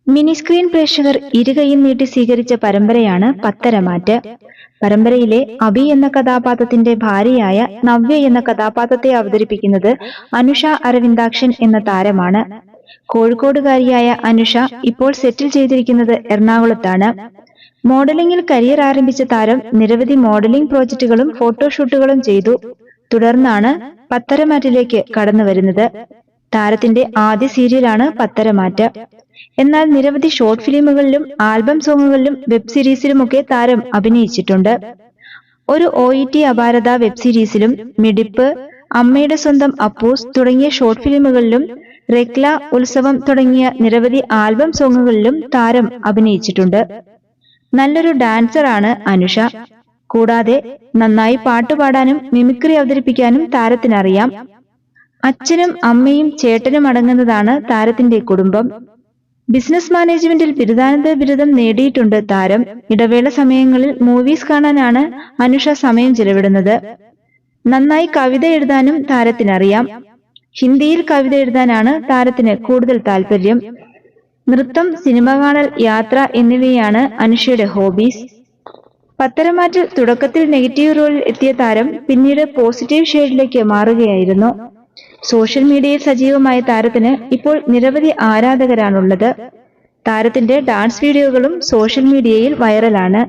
Mini screen പ്രേക്ഷകർ ഇരുകൈയും നീട്ടി സ്വീകരിച്ച പരമ്പരയാണ് പത്തരമാറ്റ്. പരമ്പരയിലെ അബി എന്ന കഥാപാത്രത്തിന്റെ ഭാര്യയായ നവ്യ എന്ന കഥാപാത്രത്തെ അവതരിപ്പിക്കുന്നത് അനുഷ അരവിന്ദാക്ഷൻ എന്ന താരമാണ്. കോഴിക്കോടുകാരിയായ അനുഷ ഇപ്പോൾ സെറ്റിൽ ചെയ്തിരിക്കുന്നത് എറണാകുളത്താണ്. മോഡലിംഗിൽ കരിയർ ആരംഭിച്ച താരം നിരവധി മോഡലിംഗ് പ്രോജക്റ്റുകളും ഫോട്ടോഷൂട്ടുകളും ചെയ്തു. തുടർന്നാണ് പത്തരമാറ്റിലേക്ക് കടന്നുവരുന്നത്. താരത്തിന്റെ ആദ്യ സീരിയലാണ് പത്തരമാറ്റ്. എന്നാൽ നിരവധി ഷോർട്ട് ഫിലിമുകളിലും ആൽബം സോങ്ങുകളിലും വെബ് സീരീസിലുമൊക്കെ താരം അഭിനയിച്ചിട്ടുണ്ട്. ഒരു OET അപാരത വെബ് സീരീസിലും മിടിപ്പ്, അമ്മയുടെ സ്വന്തം അപ്പൂസ് തുടങ്ങിയ ഷോർട്ട് ഫിലിമുകളിലും റെക്ല, ഉത്സവം തുടങ്ങിയ നിരവധി ആൽബം സോങ്ങുകളിലും താരം അഭിനയിച്ചിട്ടുണ്ട്. നല്ലൊരു ഡാൻസർ ആണ് അനുഷ. കൂടാതെ നന്നായി പാട്ടുപാടാനും മിമിക്രി അവതരിപ്പിക്കാനും താരത്തിനറിയാം. അച്ഛനും അമ്മയും ചേട്ടനും അടങ്ങുന്നതാണ് താരത്തിന്റെ കുടുംബം. ബിസിനസ് മാനേജ്മെന്റിൽ ബിരുദാനന്തര ബിരുദം നേടിയിട്ടുണ്ട് താരം. ഇടവേള സമയങ്ങളിൽ മൂവീസ് കാണാനാണ് അനുഷ സമയം ചെലവിടുന്നത്. നന്നായി കവിത എഴുതാനും താരത്തിനറിയാം. ഹിന്ദിയിൽ കവിത എഴുതാനാണ് താരത്തിന് കൂടുതൽ താല്പര്യം. നൃത്തം, സിനിമ കാണൽ, യാത്ര എന്നിവയാണ് അനുഷയുടെ ഹോബീസ്. പത്തരമാറ്റിൽ തുടക്കത്തിൽ നെഗറ്റീവ് റോളിൽ എത്തിയ താരം പിന്നീട് പോസിറ്റീവ് ഷെയ്ഡിലേക്ക് മാറുകയായിരുന്നു. സോഷ്യൽ മീഡിയയിൽ സജീവമായ താരത്തിന് ഇപ്പോൾ നിരവധി ആരാധകരാണുള്ളത്. താരത്തിന്റെ ഡാൻസ് വീഡിയോകളും സോഷ്യൽ മീഡിയയിൽ വൈറലാണ്.